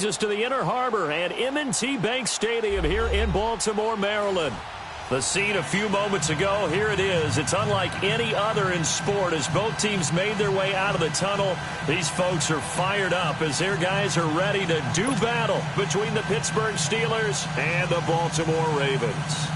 brings us to the Inner Harbor and M&T Bank Stadium here in Baltimore, Maryland. The scene a few moments ago, here it is. It's unlike any other in sport as both teams made their way out of the tunnel. These folks are fired up as their guys are ready to do battle between the Pittsburgh Steelers and the Baltimore Ravens.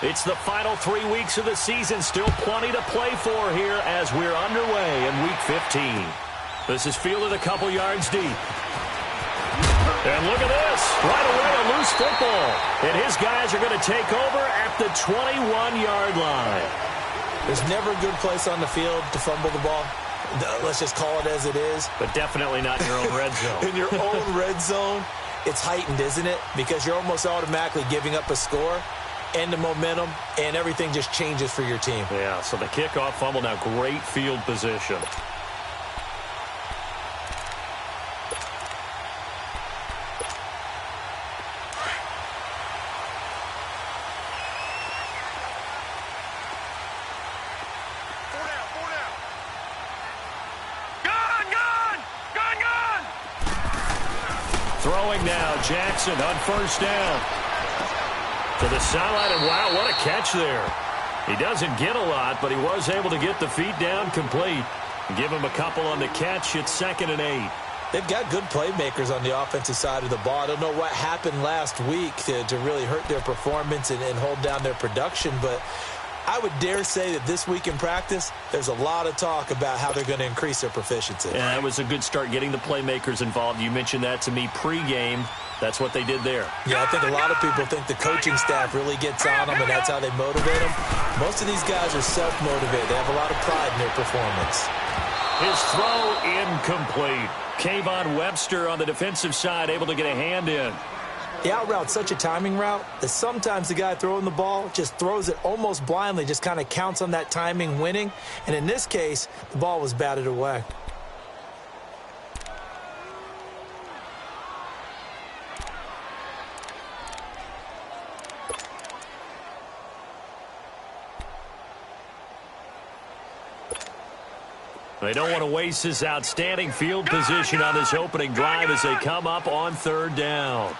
It's the final 3 weeks of the season. Still plenty to play for here as we're underway in Week 15. This is fielded a couple yards deep. And look at this. Right away, a loose football. And his guys are going to take over at the 21-yard line. There's never a good place on the field to fumble the ball. Let's just call it as it is. But definitely not in your own red zone. In your own red zone, it's heightened, isn't it? Because you're almost automatically giving up a score. And the momentum, and everything just changes for your team. Yeah, so the kickoff fumble, now great field position. Throwing now, Jackson on first down. To the sideline, and wow, what a catch there. He doesn't get a lot, but he was able to get the feet down complete. Give him a couple on the catch. It's 2nd and 8. They've got good playmakers on the offensive side of the ball. I don't know what happened last week to really hurt their performance and hold down their production, but I would dare say that this week in practice, there's a lot of talk about how they're going to increase their proficiency. Yeah, that was a good start getting the playmakers involved. You mentioned that to me pregame. That's what they did there. Yeah, I think a lot of people think the coaching staff really gets on them, and that's how they motivate them. Most of these guys are self-motivated. They have a lot of pride in their performance. His throw incomplete. Kayvon Webster on the defensive side able to get a hand in. The out route's such a timing route that sometimes the guy throwing the ball just throws it almost blindly, just kind of counts on that timing winning. And in this case, the ball was batted away. They don't want to waste this outstanding field position on this opening drive as they come up on 3rd down.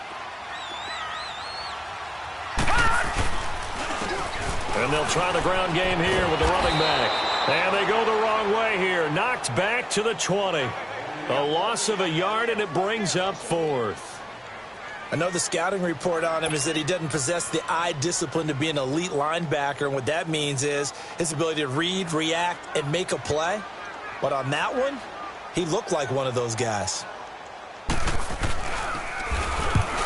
And they'll try the ground game here with the running back. And they go the wrong way here. Knocked back to the 20. A loss of a yard, and it brings up 4th. I know the scouting report on him is that he doesn't possess the eye discipline to be an elite linebacker. And what that means is his ability to read, react, and make a play. But on that one, he looked like one of those guys.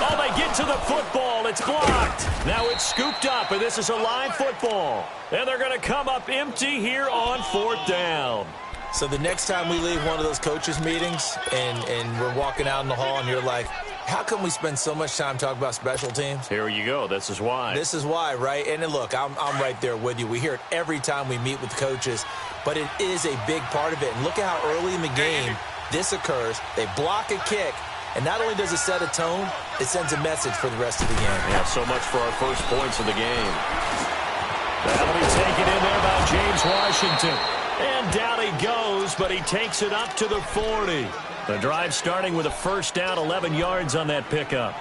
Oh, they get to the football. It's blocked. Now it's scooped up, and this is a live football. And they're going to come up empty here on 4th down. So the next time we leave one of those coaches' meetings and we're walking out in the hall and you're like, how come we spend so much time talking about special teams? Here you go. This is why. This is why, right? And look, I'm right there with you. We hear it every time we meet with coaches, but it is a big part of it. And look at how early in the game this occurs. They block a kick, and not only does it set a tone, it sends a message for the rest of the game. Yeah, so much for our first points of the game. That'll be taken in there by James Washington. And down he goes, but he takes it up to the 40. The drive starting with a first down, 11 yards on that pickup.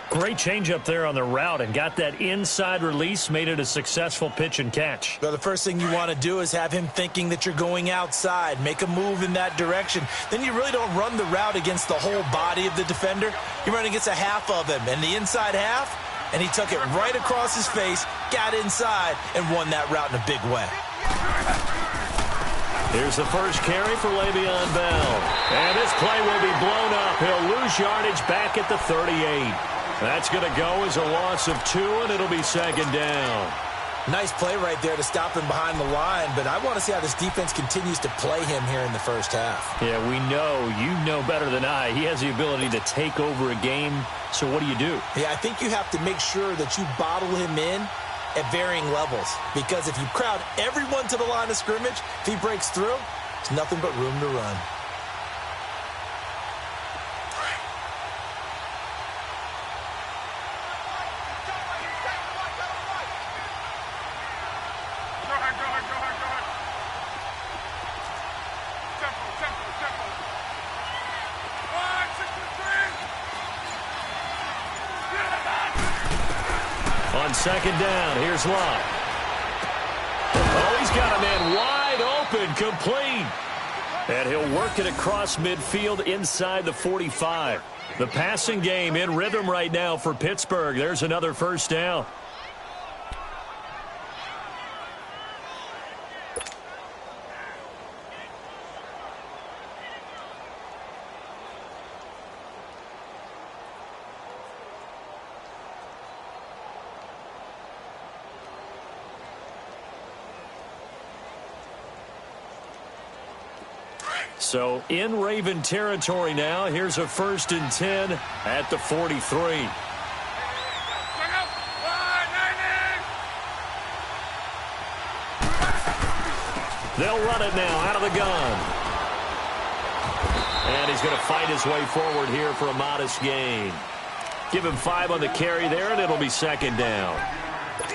Great change up there on the route and got that inside release, made it a successful pitch and catch. Well, the first thing you want to do is have him thinking that you're going outside, make a move in that direction. Then you really don't run the route against the whole body of the defender. You run against a half of him, and the inside half, and he took it right across his face, got inside, and won that route in a big way. Here's the first carry for Le'Veon Bell. And this play will be blown up. He'll lose yardage back at the 38. That's going to go as a loss of 2, and it'll be 2nd down. Nice play right there to stop him behind the line, but I want to see how this defense continues to play him here in the first half. Yeah, we know. You know better than I. He has the ability to take over a game, so what do you do? Yeah, I think you have to make sure that you bottle him in at varying levels. Because if you crowd everyone to the line of scrimmage, if he breaks through, there's nothing but room to run. On second down, here's Luck. Oh, he's got a man wide open, complete. And he'll work it across midfield inside the 45. The passing game in rhythm right now for Pittsburgh. There's another first down. So in Raven territory now. Here's a 1st and 10 at the 43. They'll run it now out of the gun. And he's going to fight his way forward here for a modest gain. Give him 5 on the carry there, and it'll be second down.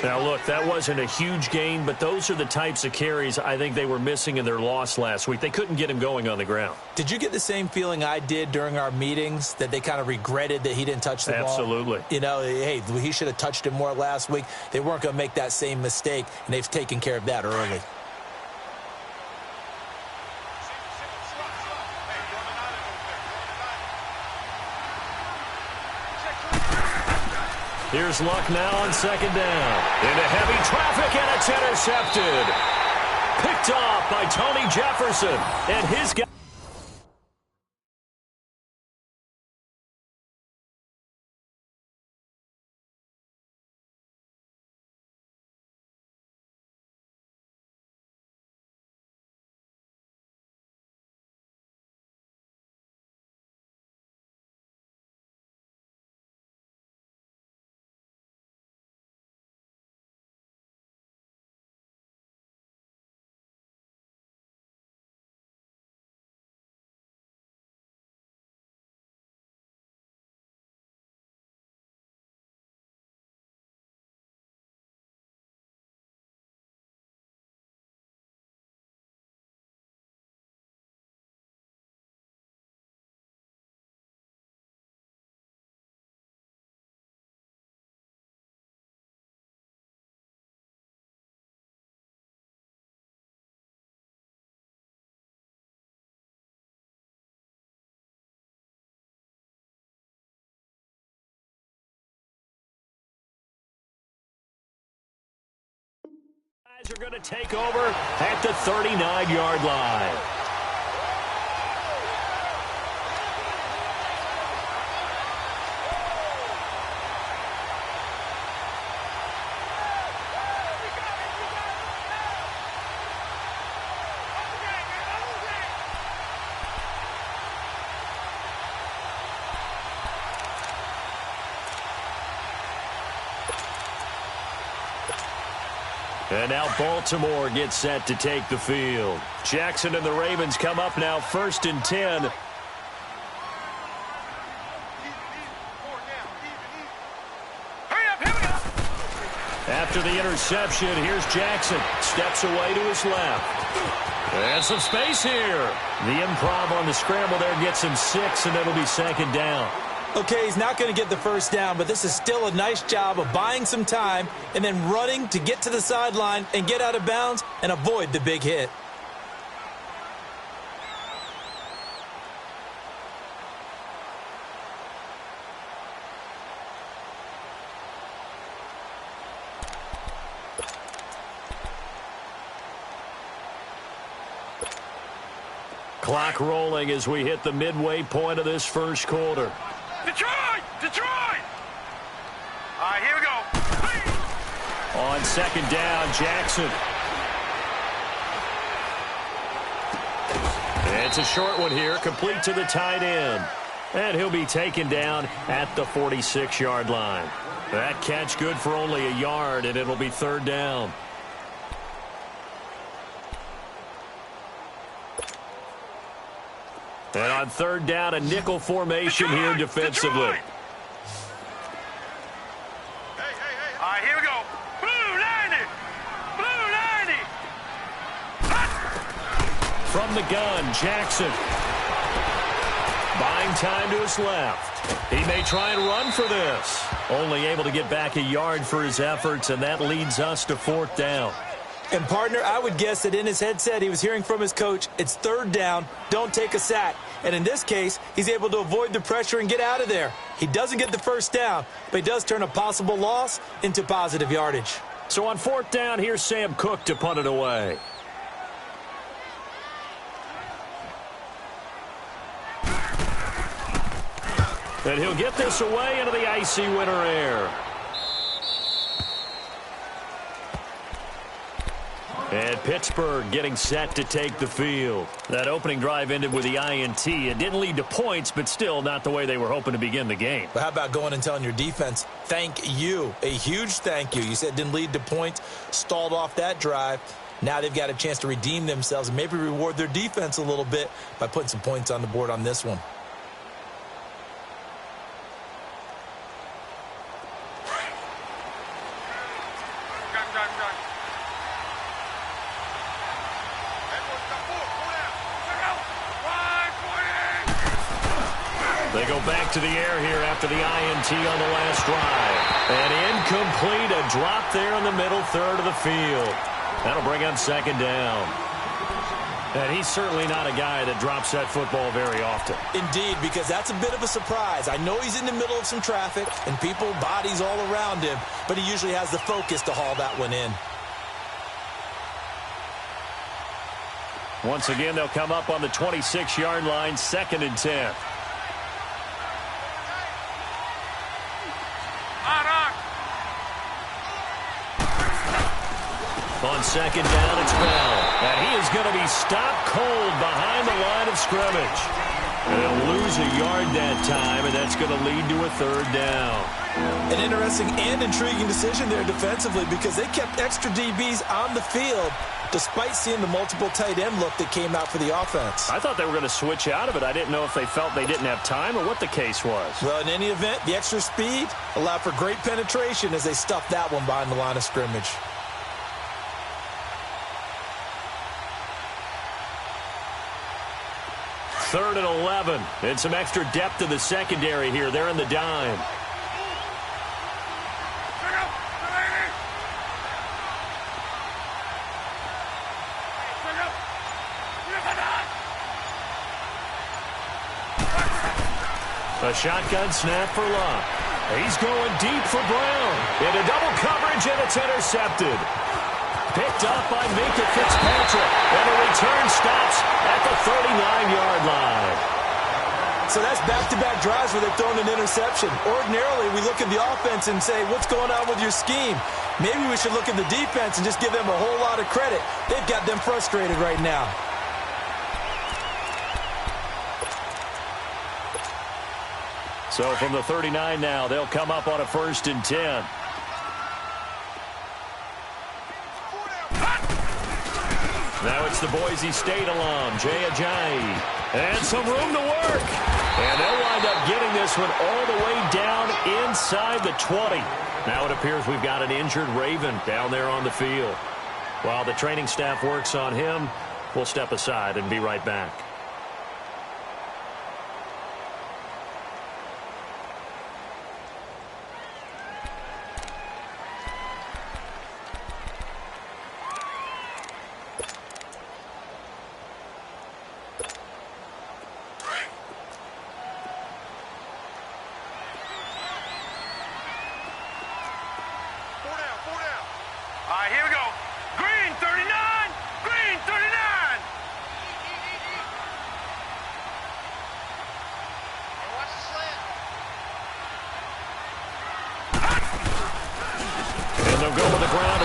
Now, look, that wasn't a huge gain, but those are the types of carries I think they were missing in their loss last week. They couldn't get him going on the ground. Did you get the same feeling I did during our meetings, that they kind of regretted that he didn't touch the ball? Absolutely. You know, hey, he should have touched it more last week. They weren't going to make that same mistake, and they've taken care of that early. Here's Luck now on second down. Into heavy traffic, and it's intercepted. Picked off by Tony Jefferson. And his guy. Are going to take over at the 39-yard line. And now Baltimore gets set to take the field. Jackson and the Ravens come up now 1st and 10. After the interception, here's Jackson. Steps away to his left. And some space here. The improv on the scramble there gets him 6, and it'll be second down. Okay, he's not going to get the first down, but this is still a nice job of buying some time and then running to get to the sideline and get out of bounds and avoid the big hit. Clock rolling as we hit the midway point of this first quarter. Detroit! Detroit! All right, here we go. On second down, Jackson. It's a short one here, complete to the tight end. And he'll be taken down at the 46-yard line. That catch good for only a yard, and it'll be third down. And on third down, a nickel formation here defensively. All right, here we go. Blue 90. Blue 90. From the gun, Jackson. Buying time to his left. He may try and run for this. Only able to get back a yard for his efforts, and that leads us to fourth down. And, partner, I would guess that in his headset he was hearing from his coach, it's third down, don't take a sack. And in this case, he's able to avoid the pressure and get out of there. He doesn't get the first down, but he does turn a possible loss into positive yardage. So on fourth down, here's Sam Cook to punt it away. And he'll get this away into the icy winter air. And Pittsburgh getting set to take the field. That opening drive ended with the INT. It didn't lead to points, but still not the way they were hoping to begin the game. But how about going and telling your defense, thank you, a huge thank you. You said it didn't lead to points, stalled off that drive. Now they've got a chance to redeem themselves and maybe reward their defense a little bit by putting some points on the board on this one. They go back to the air here after the INT on the last drive. And incomplete, a drop there in the middle third of the field. That'll bring up second down. And he's certainly not a guy that drops that football very often. Indeed, because that's a bit of a surprise. I know he's in the middle of some traffic and people, bodies all around him, but he usually has the focus to haul that one in. Once again, they'll come up on the 26-yard line, 2nd and 10. On second down, it's Bell. And he is going to be stopped cold behind the line of scrimmage. And they'll lose a yard that time, and that's going to lead to a third down. An interesting and intriguing decision there defensively because they kept extra DBs on the field despite seeing the multiple tight end look that came out for the offense. I thought they were going to switch out of it. I didn't know if they felt they didn't have time or what the case was. Well, in any event, the extra speed allowed for great penetration as they stuffed that one behind the line of scrimmage. Third and 11, and some extra depth in the secondary here. They're in the dime. A shotgun snap for Luck. He's going deep for Brown. Into double coverage, and it's intercepted. Picked up by Minka Fitzpatrick. And the return stops at the 39-yard line. So that's back-to-back drives where they've thrown an interception. Ordinarily, we look at the offense and say, what's going on with your scheme? Maybe we should look at the defense and just give them a whole lot of credit. They've got them frustrated right now. So from the 39 now, they'll come up on a 1st and 10. Now it's the Boise State alum, Jay Ajayi. And some room to work. And they'll wind up getting this one all the way down inside the 20. Now it appears we've got an injured Raven down there on the field. While the training staff works on him, we'll step aside and be right back.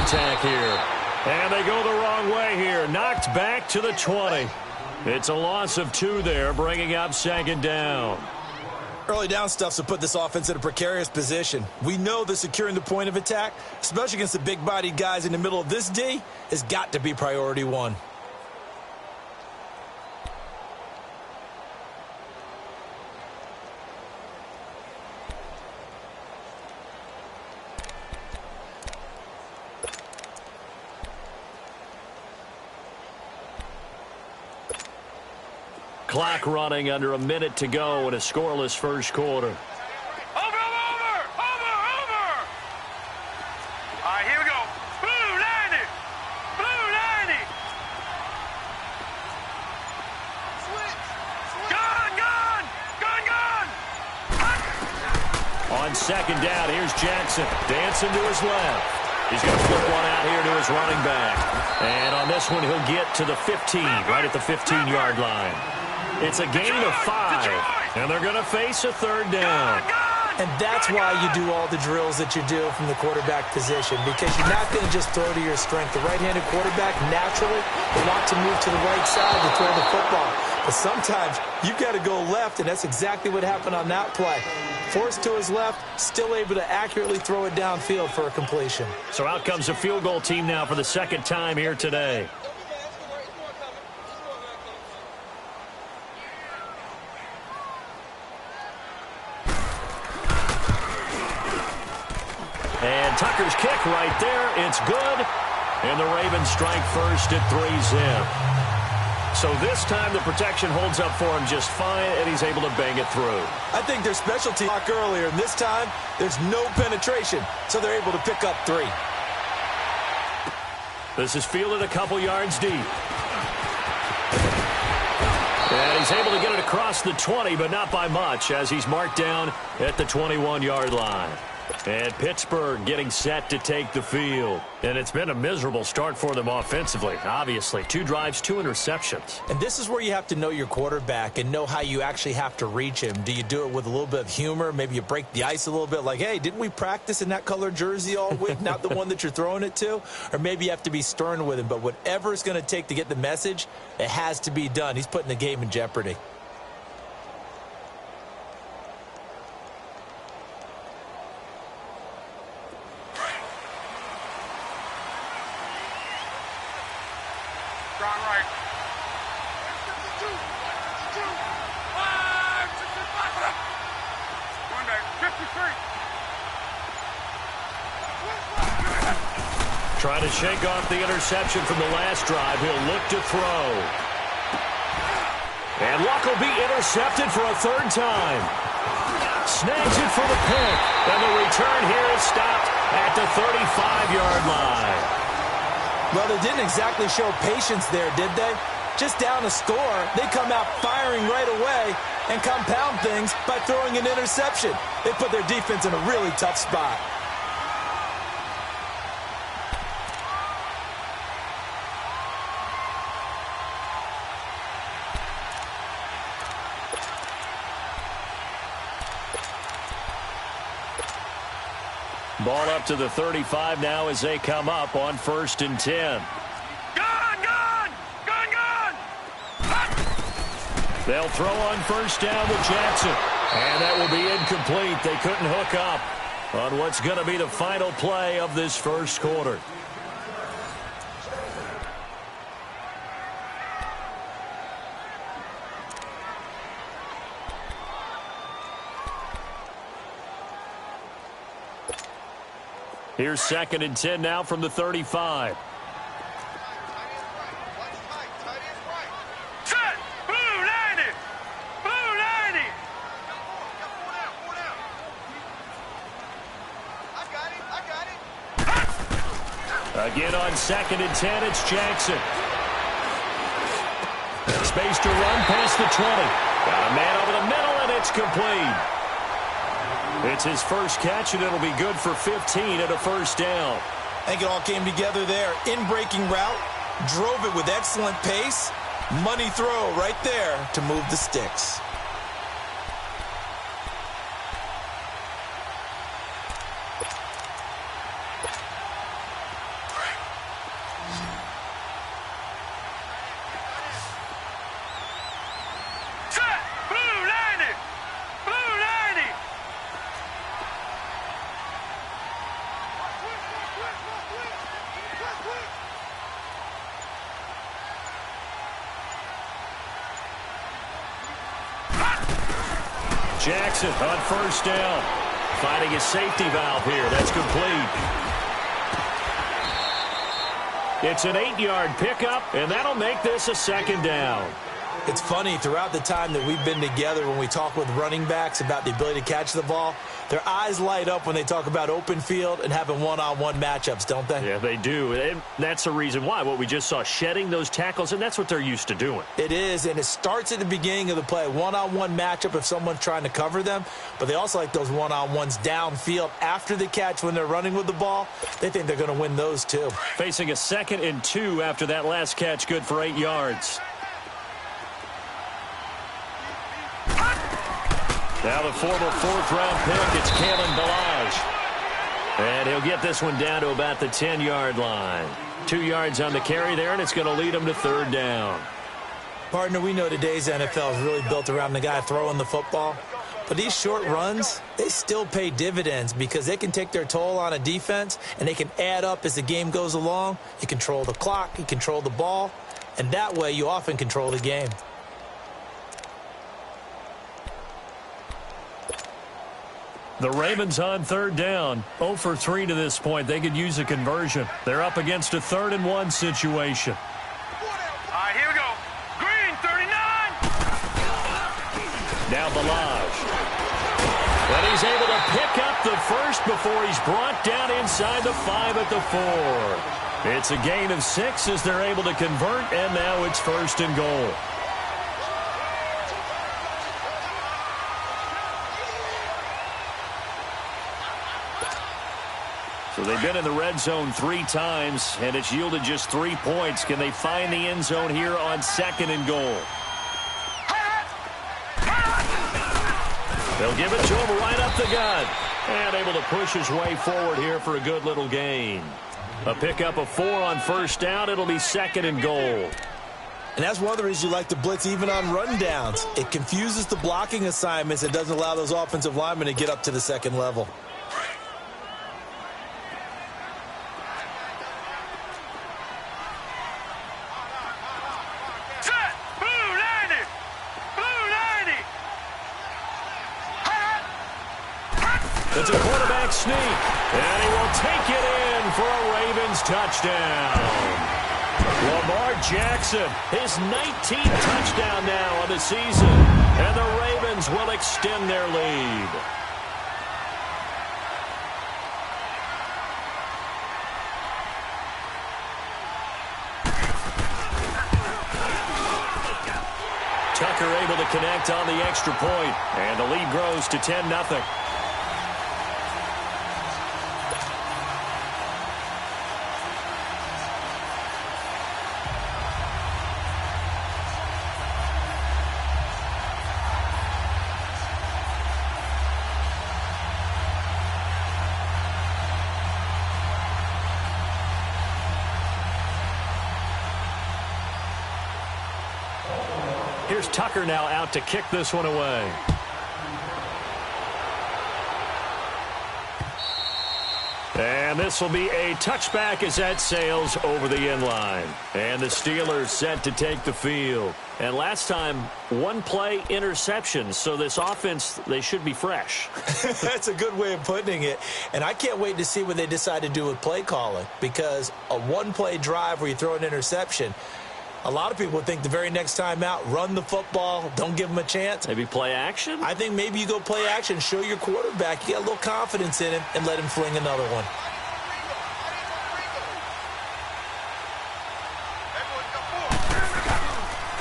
Attack here. And they go the wrong way here. Knocked back to the 20. It's a loss of 2 there, bringing up 2nd down. Early down stuffs will put this offense in a precarious position. We know that securing the point of attack, especially against the big-bodied guys in the middle of this D, has got to be priority one. Clock running, under a minute to go in a scoreless first quarter. Over! All right, here we go. Blue 90! Blue 90! Switch! Gun! On second down, here's Jackson. Dancing to his left. He's going to flip one out here to his running back. And on this one, he'll get to the 15, right at the 15-yard line. It's a gain of 5, and they're going to face a third down. And that's why you do all the drills that you do from the quarterback position, because you're not going to just throw to your strength. The right-handed quarterback naturally will want to move to the right side to throw the football. But sometimes you've got to go left, and that's exactly what happened on that play. Forced to his left, still able to accurately throw it downfield for a completion. So out comes a field goal team now for the second time here today. And Tucker's kick right there. It's good. And the Ravens strike first at 3-zip. So this time the protection holds up for him just fine, and he's able to bang it through. I think their specialty block earlier, and this time there's no penetration, so they're able to pick up 3. This is fielded a couple yards deep. And he's able to get it across the 20, but not by much, as he's marked down at the 21-yard line. And Pittsburgh getting set to take the field. And it's been a miserable start for them offensively, obviously. 2 drives, 2 interceptions. And this is where you have to know your quarterback and know how you actually have to reach him. Do you do it with a little bit of humor? Maybe you break the ice a little bit, like, hey, didn't we practice in that color jersey all week, not the one that you're throwing it to? Or maybe you have to be stern with him. But whatever it's going to take to get the message, it has to be done. He's putting the game in jeopardy. Strong right. 53. Trying to shake off the interception from the last drive. He'll look to throw. And Luck will be intercepted for a third time. Snags it for the pick. And the return here is stopped at the 35-yard line. Well, they didn't exactly show patience there, did they? Just down a score, they come out firing right away and compound things by throwing an interception. They put their defense in a really tough spot. Ball up to the 35 now as they come up on 1st and 10. They'll throw on 1st down to Jackson. And that will be incomplete. They couldn't hook up on what's going to be the final play of this first quarter. Here's 2nd and 10 now from the 35. Again on 2nd and 10, it's Jackson. Space to run past the 20. Got a man over the middle, and it's complete. It's his first catch, and it'll be good for 15 at a 1st down. I think it all came together there. In-breaking route, drove it with excellent pace. Money throw right there to move the sticks. Jackson on first down. Finding his safety valve here. That's complete. It's an 8-yard pickup, and that'll make this a second down. It's funny, throughout the time that we've been together, when we talk with running backs about the ability to catch the ball, their eyes light up when they talk about open field and having one-on-one matchups, don't they? Yeah, they do. And that's the reason why. What we just saw, shedding those tackles, and that's what they're used to doing. It is, and it starts at the beginning of the play. One-on-one matchup if someone's trying to cover them, but they also like those one-on-ones downfield after the catch when they're running with the ball. They think they're going to win those too. Facing a 2nd and 2 after that last catch, good for 8 yards. Now the former 4th-round pick, it's Kalen Ballage. And he'll get this one down to about the 10-yard line. 2 yards on the carry there, and it's going to lead him to 3rd down. Partner, we know today's NFL is really built around the guy throwing the football. But these short runs, they still pay dividends because they can take their toll on a defense, and they can add up as the game goes along. You control the clock, you control the ball, and that way you often control the game. The Ravens on 3rd down. 0 for 3 to this point. They could use a conversion. They're up against a 3rd and 1 situation. All right, here we go. Green, 39. Now Ballage. And he's able to pick up the first before he's brought down inside the 5 at the 4. It's a gain of 6 as they're able to convert, and now it's 1st and goal. So they've been in the red zone 3 times, and it's yielded just 3 points. Can they find the end zone here on 2nd and goal? They'll give it to him right up the gut. And able to push his way forward here for a good little gain. A pickup of 4 on 1st down. It'll be 2nd and goal. And that's one of the reasons you like to blitz even on rundowns. It confuses the blocking assignments. It doesn't allow those offensive linemen to get up to the 2nd level. It's a quarterback sneak, and he will take it in for a Ravens touchdown. Lamar Jackson, his 19th touchdown now on the season, and the Ravens will extend their lead. Tucker able to connect on the extra point, and the lead grows to 10-0. Here's Tucker now out to kick this one away. And this will be a touchback as that sails over the end line. And the Steelers set to take the field. And last time, 1 play interception. So this offense, they should be fresh. That's a good way of putting it. And I can't wait to see what they decide to do with play calling. Because a 1-play drive where you throw an interception, a lot of people would think the very next time out, run the football, don't give them a chance. Maybe play action? I think maybe you go play action, show your quarterback, you got a little confidence in him, and let him fling another one.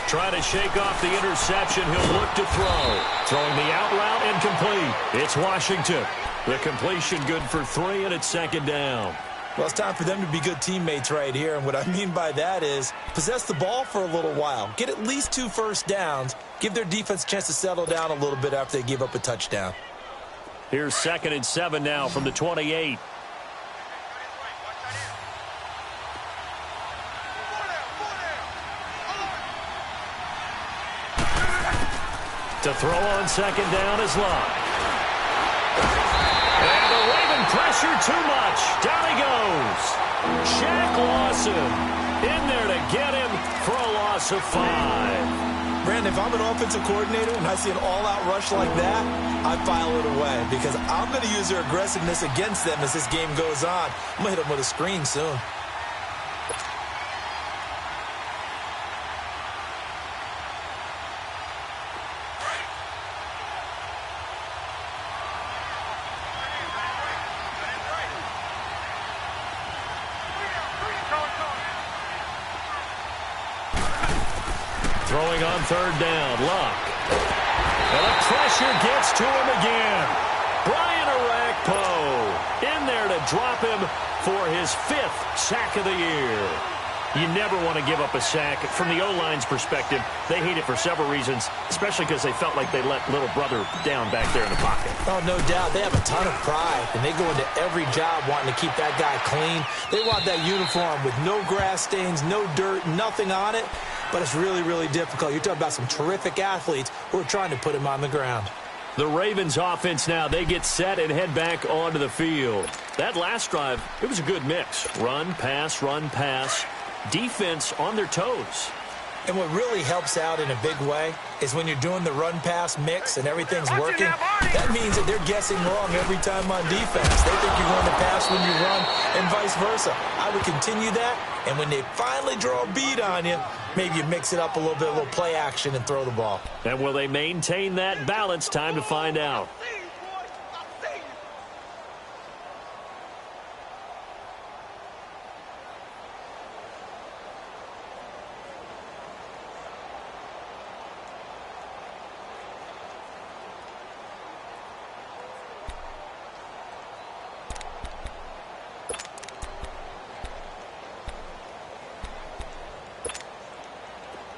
Trying to shake off the interception. He'll look to throw. Throwing the out route and complete. It's Washington. The completion good for 3, and it's 2nd down. Well, it's time for them to be good teammates right here. And what I mean by that is possess the ball for a little while. Get at least 2 first downs. Give their defense a chance to settle down a little bit after they give up a touchdown. Here's 2nd and 7 now from the 28. To throw on 2nd down is Locke. And the Raven pressure too much. Down he goes. Shaq Lawson in there to get him for a loss of 5. Brandon, if I'm an offensive coordinator and I see an all-out rush like that, I file it away because I'm going to use their aggressiveness against them as this game goes on. I'm going to hit them with a screen soon. Throwing on third down, Luck. And the pressure gets to him again. Brian Orakpo in there to drop him for his 5th sack of the year. You never want to give up a sack. From the O-line's perspective, they hate it for several reasons, especially because they felt like they let little brother down back there in the pocket. Oh, no doubt. They have a ton of pride, and they go into every job wanting to keep that guy clean. They want that uniform with no grass stains, no dirt, nothing on it. But it's really, really difficult. You're talking about some terrific athletes who are trying to put him on the ground. The Ravens offense now, they get set and head back onto the field. That last drive, it was a good mix. Run, pass, defense on their toes. And what really helps out in a big way is when you're doing the run-pass mix and everything's working, that means that they're guessing wrong every time on defense. They think you're going to pass when you run and vice versa. I would continue that, and when they finally draw a bead on you, maybe you mix it up a little bit, a little play action, and throw the ball. And will they maintain that balance? Time to find out.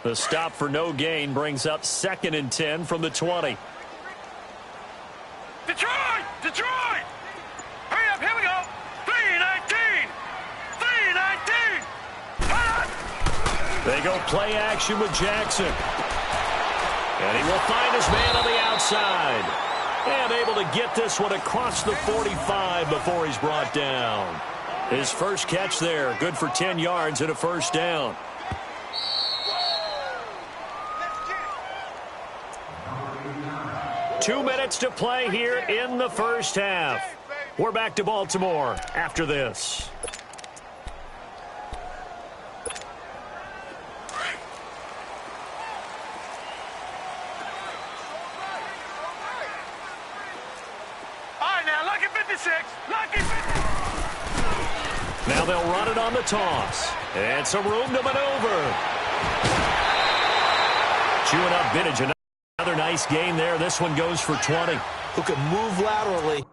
The stop for no gain brings up 2nd and 10 from the 20. Detroit! Detroit! Hurry up, here we go! 3-19! 3-19! They go play action with Jackson. And he will find his man on the outside. And able to get this one across the 45 before he's brought down. His first catch there, good for 10 yards and a first down. Two minutes to play here in the first half. We're back to Baltimore after this. All right, now, lucky 56. Lucky 56. Now they'll run it on the toss. And some room to maneuver. Chewing up vintage. Another nice gain there. This one goes for 20. Who can move laterally